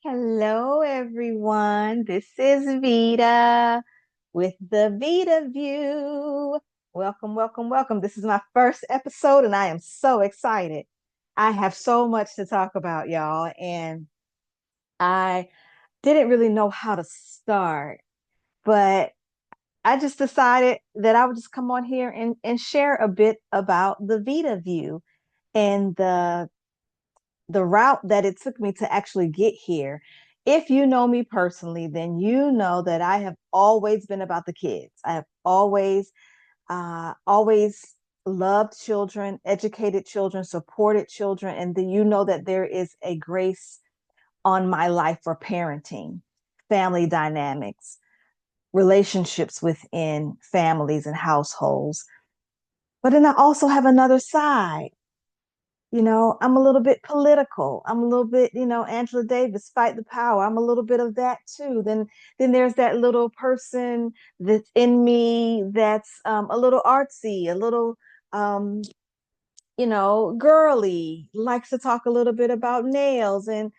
Hello, everyone. This is Vita with the Vita View. Welcome, welcome, welcome. This is my first episode, and I am so excited. I have so much to talk about, y'all, and I didn't really know how to start, but I just decided that I would just come on here and share a bit about the Vita View and the route that it took me to actually get here. If you know me personally, then you know that I have always been about the kids. I have always loved children, educated children, supported children, and then you know that there is a grace on my life for parenting, family dynamics, relationships within families and households. But then I also have another side. I'm a little bit political. I'm a little bit, Angela Davis, fight the power. I'm a little bit of that too. Then there's that little person that's in me that's a little artsy, a little, um, girly, likes to talk a little bit about nails and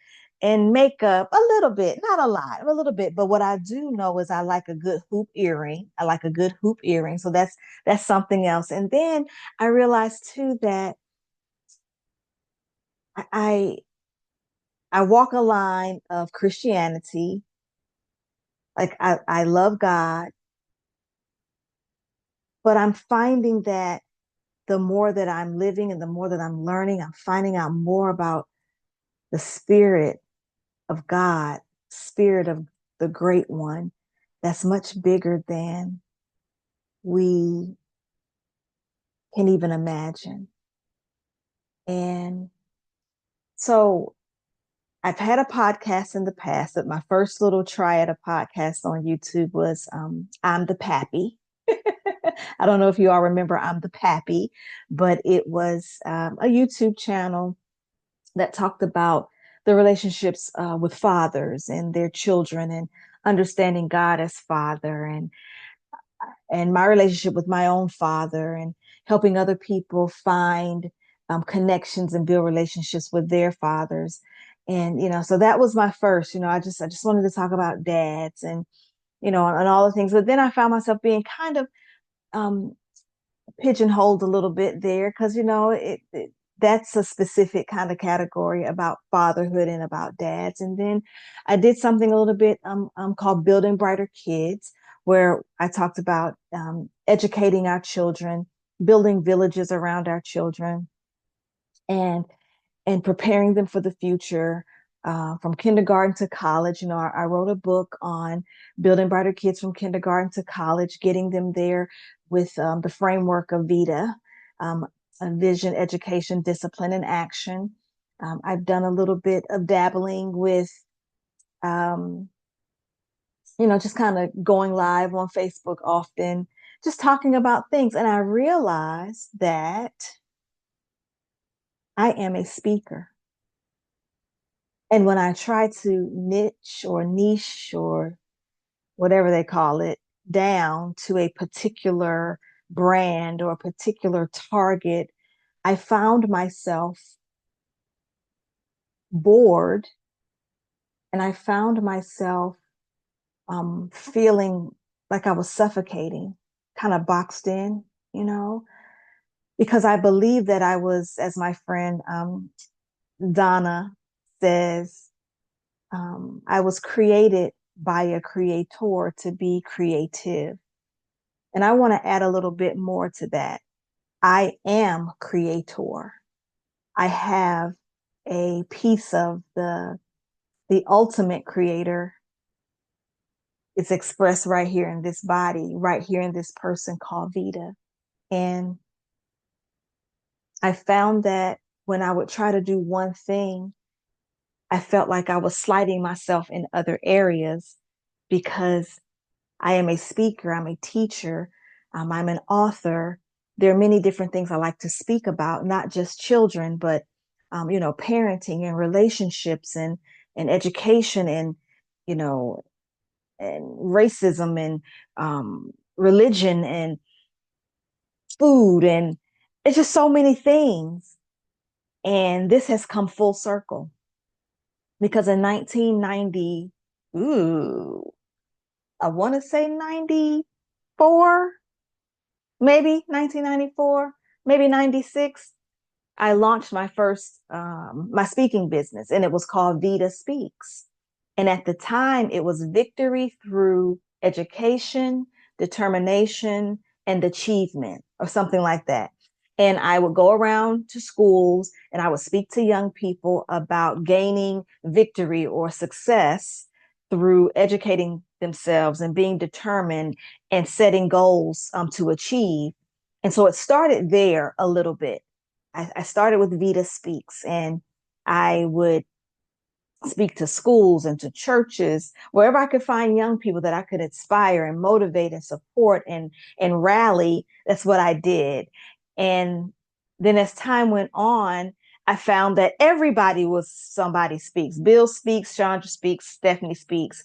makeup, a little bit, not a lot, a little bit. But what I do know is I like a good hoop earring. I like a good hoop earring. So that's something else. And then I realized too that I I walk a line of Christianity. Like I love God, but I'm finding that the more that I'm living and the more that I'm learning, I'm finding out more about the spirit of God, spirit of the great one that's much bigger than we can even imagine. And so I've had a podcast in the past, but my first little try at a podcast on YouTube was I'm the Pappy. I don't know if you all remember I'm the Pappy, but it was a YouTube channel that talked about the relationships with fathers and their children and understanding God as father and my relationship with my own father and helping other people find connections and build relationships with their fathers. And so that was my first. I just wanted to talk about dads and all the things. But then I found myself being kind of um, pigeonholed a little bit there because that's a specific kind of category about fatherhood and about dads. And then I did something a little bit called Building Brighter Kids, where I talked about educating our children, building villages around our children, and and preparing them for the future. From kindergarten to college, I wrote a book on building brighter kids from kindergarten to college, getting them there with the framework of VEDA, um, vision, education, discipline, and action. I've done a little bit of dabbling with, um, just kind of going live on Facebook often, just talking about things. And I realized that I am a speaker. And when I try to niche or whatever they call it down to a particular brand or a particular target, I found myself bored and I found myself feeling like I was suffocating, kind of boxed in, you know, because I believe that I was, as my friend Donna says, I was created by a creator to be creative. And I want to add a little bit more to that. I am creator. I have a piece of the ultimate creator. It's expressed right here in this body, right here in this person called Vita. And I found that when I would try to do one thing, I felt like I was slighting myself in other areas because I am a speaker, I'm a teacher, I'm an author. There are many different things I like to speak about, not just children, but parenting and relationships and education and you know and racism and religion and food and it's just so many things. And this has come full circle. because in 1990, ooh, I want to say 94, maybe 1994, maybe 96. I launched my first my speaking business, and it was called VEDA Speaks. And at the time, it was victory through education, determination, and achievement, or something like that. And I would go around to schools and I would speak to young people about gaining victory or success through educating themselves and being determined and setting goals to achieve. And so it started there a little bit. I started with VEDA Speaks, and I would speak to schools and to churches, wherever I could find young people that I could inspire and motivate and support and rally. That's what I did. And then as time went on, I found that everybody was somebody speaks. Bill speaks, Chandra speaks, Stephanie speaks,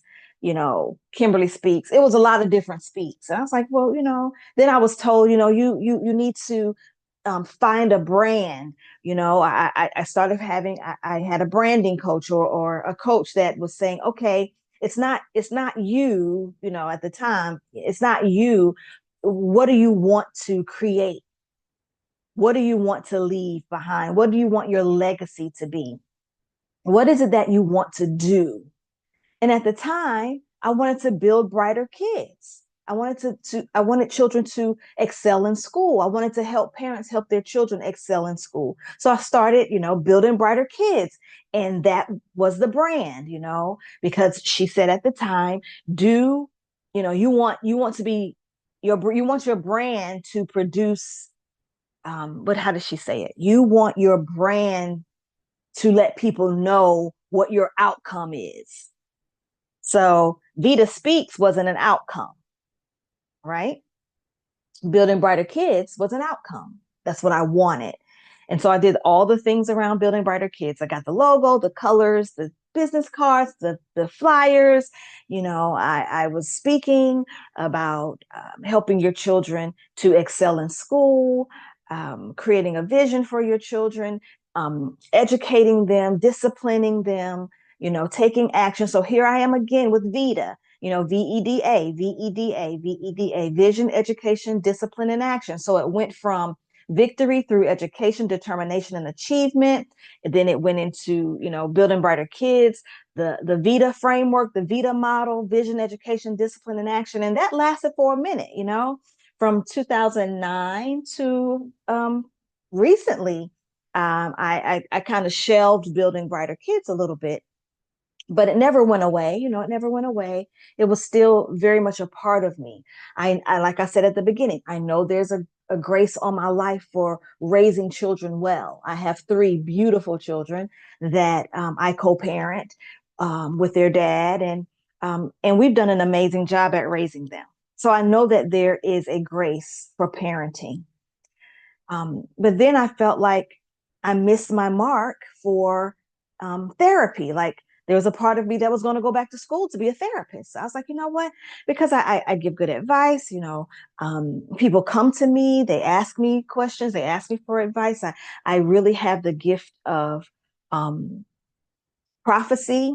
Kimberly speaks. It was a lot of different speaks. And I was like, well, then I was told, you need to find a brand. I started having, I had a branding coach, or a coach that was saying, okay, it's not you, at the time, it's not you. What do you want to create? What do you want to leave behind? What do you want your legacy to be? What is it that you want to do? And at the time, I wanted to build brighter kids. I wanted children to excel in school. I wanted to help parents help their children excel in school. So I started, building brighter kids. And that was the brand, because she said at the time, you want to be you want your brand to produce, but how does she say it? You want your brand to let people know what your outcome is. So VEDA Speaks wasn't an outcome, right? Building Brighter Kids was an outcome. That's what I wanted. And so I did all the things around Building Brighter Kids. I got the logo, the colors, the business cards, the flyers. I was speaking about helping your children to excel in school, creating a vision for your children, educating them, disciplining them, taking action. So here I am again with VEDA, VEDA, VEDA, VEDA, vision, education, discipline, and action. So it went from victory through education, determination, and achievement. And then it went into, building brighter kids, the VEDA framework, the VEDA model, vision, education, discipline, and action. And that lasted for a minute, from 2009 to recently. I kind of shelved building brighter kids a little bit, but it never went away. It never went away. It was still very much a part of me. I like I said at the beginning, I know there's a grace on my life for raising children well. I have three beautiful children that I co-parent with their dad, and we've done an amazing job at raising them. So I know that there is a grace for parenting. But then I felt like I missed my mark for therapy. Like there was a part of me that was going to go back to school to be a therapist. I was like, you know what? Because I give good advice, people come to me, they ask me questions, they ask me for advice. I really have the gift of um, prophecy,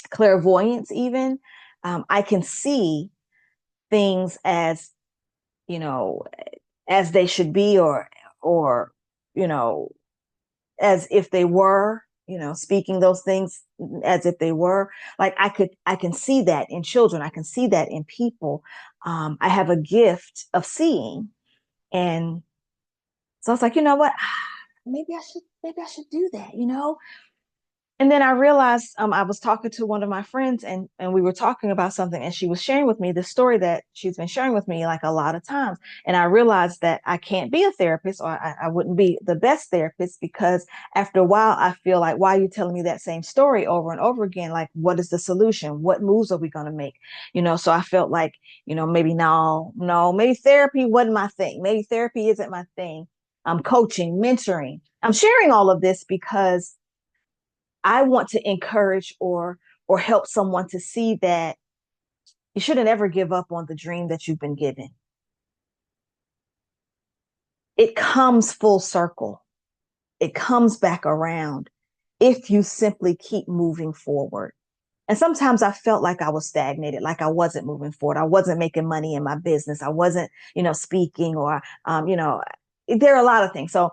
clairvoyance, even. I can see things you know, as they should be, or, you know, as if they were, speaking those things as if they were. Like I can see that in children. I can see that in people. I have a gift of seeing. And so I was like, you know what? Maybe I should do that, And then I realized I was talking to one of my friends, and we were talking about something, and she was sharing with me the story that she's been sharing with me like a lot of times. And I realized that I can't be a therapist, or I wouldn't be the best therapist, because after a while, I feel like, why are you telling me that same story over and over again? Like, what is the solution? What moves are we going to make? So I felt like, maybe no, maybe therapy wasn't my thing. Maybe therapy isn't my thing. I'm coaching, mentoring. I'm sharing all of this because I want to encourage or help someone to see that you shouldn't ever give up on the dream that you've been given. It comes full circle. It comes back around if you simply keep moving forward. And sometimes I felt like I was stagnated, like I wasn't moving forward. I wasn't making money in my business. I wasn't, speaking or, there are a lot of things. So,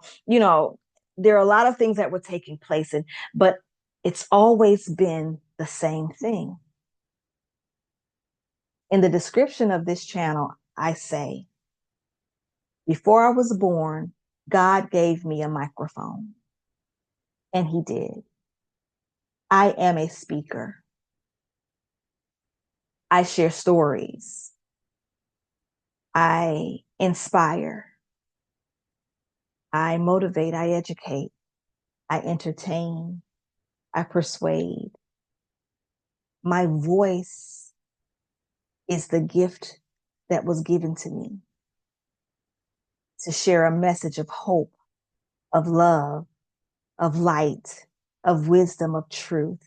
there are a lot of things that were taking place, but it's always been the same thing. In the description of this channel, I say, before I was born, God gave me a microphone, and He did. I am a speaker. I share stories. I inspire. I motivate. I educate. I entertain. I persuade. My voice is the gift that was given to me to share a message of hope, of love, of light, of wisdom, of truth.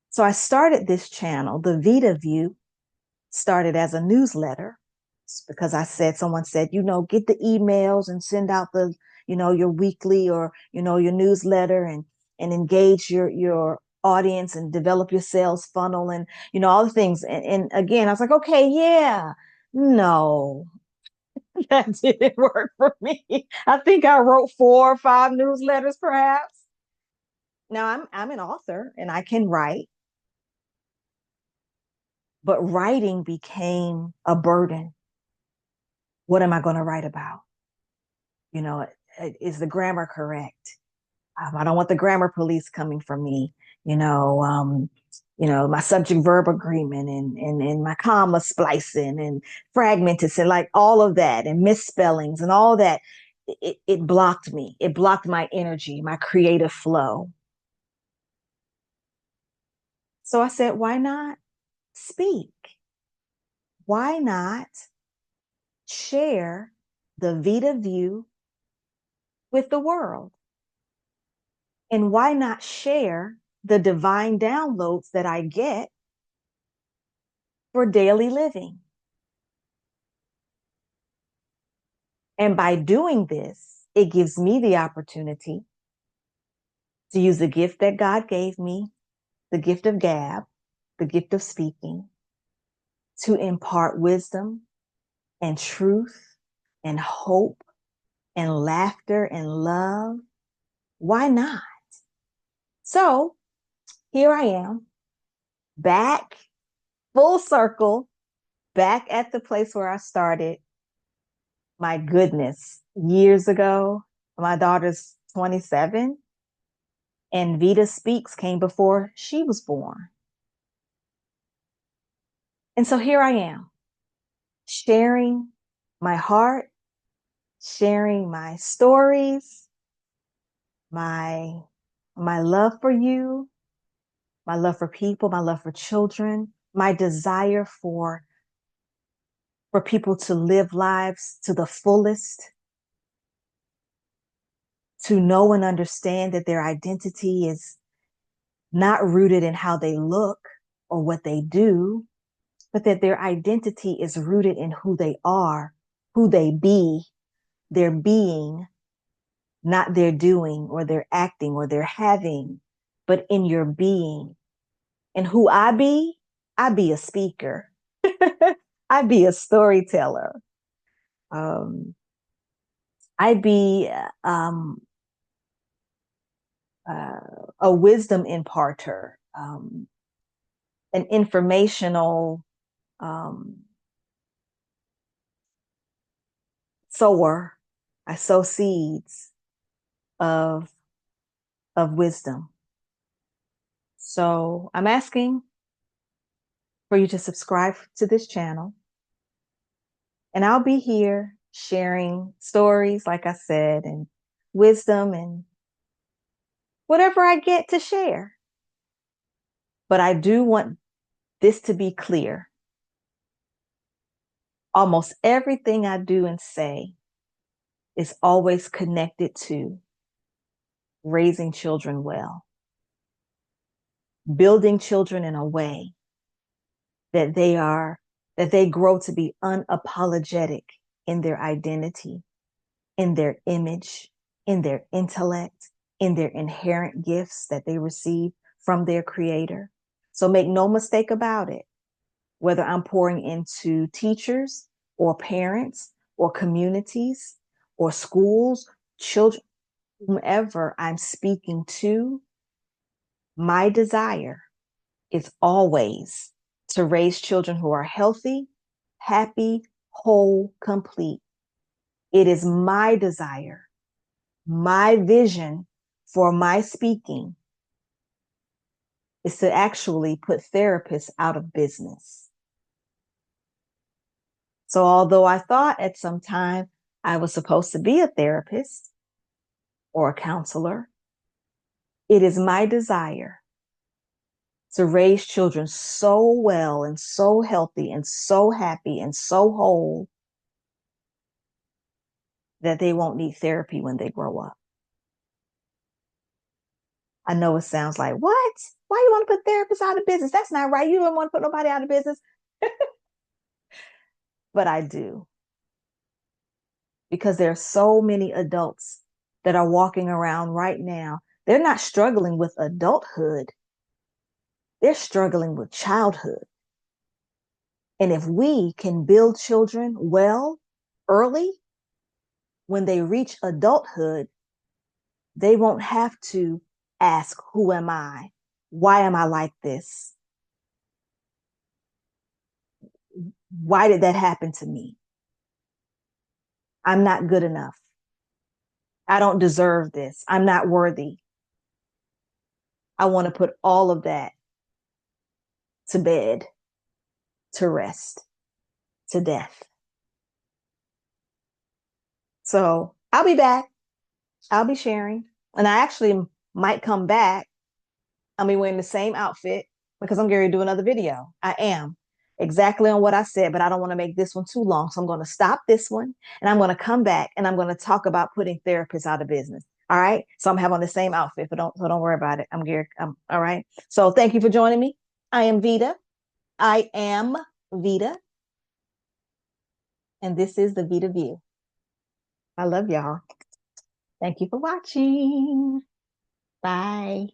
So I started this channel, the VEDA View, started as a newsletter because someone said, get the emails and send out your weekly or, your newsletter and engage your audience and develop your sales funnel and, all the things. And again, I was like, okay, yeah, no, that didn't work for me. I think I wrote 4 or 5 newsletters perhaps. Now I'm an author and I can write, but writing became a burden. What am I going to write about? Is the grammar correct? I don't want the grammar police coming for me. My subject verb agreement and my comma splicing and fragmented and like all of that and misspellings and all that. It blocked me. It blocked my energy, my creative flow. So I said, why not speak? Why not share the VEDA View with the world? And why not share the divine downloads that I get for daily living? And by doing this, it gives me the opportunity to use the gift that God gave me, the gift of gab, the gift of speaking, to impart wisdom and truth and hope and laughter and love. Why not? So here I am, back, full circle, back at the place where I started. My goodness, years ago. My daughter's 27, and VEDA Speaks came before she was born. And so here I am, sharing my heart, sharing my stories, my love for you, my love for people, my love for children, my desire for people to live lives to the fullest, to know and understand that their identity is not rooted in how they look or what they do, but that their identity is rooted in who they are, who they be, their being, not their doing or their acting or their having, but in your being. And who I be a speaker. I be a storyteller. I be a wisdom imparter, an informational sower. I sow seeds of wisdom. So I'm asking for you to subscribe to this channel, and I'll be here sharing stories, like I said, and wisdom and whatever I get to share. But I do want this to be clear. Almost everything I do and say is always connected to raising children well, building children in a way that they grow to be unapologetic in their identity, in their image, in their intellect, in their inherent gifts that they receive from their creator. So make no mistake about it, whether I'm pouring into teachers or parents or communities or schools, children, whomever I'm speaking to, my desire is always to raise children who are healthy, happy, whole, complete. It is my desire, my vision for my speaking is to actually put therapists out of business. So although I thought at some time I was supposed to be a therapist or a counselor, it is my desire to raise children so well and so healthy and so happy and so whole that they won't need therapy when they grow up. I know it sounds like, what? Why you want to put therapists out of business? That's not right. You don't want to put nobody out of business. But I do. Because there are so many adults that are walking around right now. They're not struggling with adulthood. They're struggling with childhood. And if we can build children well early, when they reach adulthood, they won't have to ask, who am I? Why am I like this? Why did that happen to me? I'm not good enough. I don't deserve this. I'm not worthy. I want to put all of that to bed, to rest, to death. So I'll be back. I'll be sharing. And I actually might come back. I'll be wearing the same outfit because I'm going to do another video. I am exactly on what I said, but I don't want to make this one too long. So I'm going to stop this one and I'm going to come back and I'm going to talk about putting therapists out of business. All right. So I'm having the same outfit, but don't worry about it. I'm Gary. All right. So thank you for joining me. I am VEDA. I am VEDA. And this is the VEDA View. I love y'all. Thank you for watching. Bye.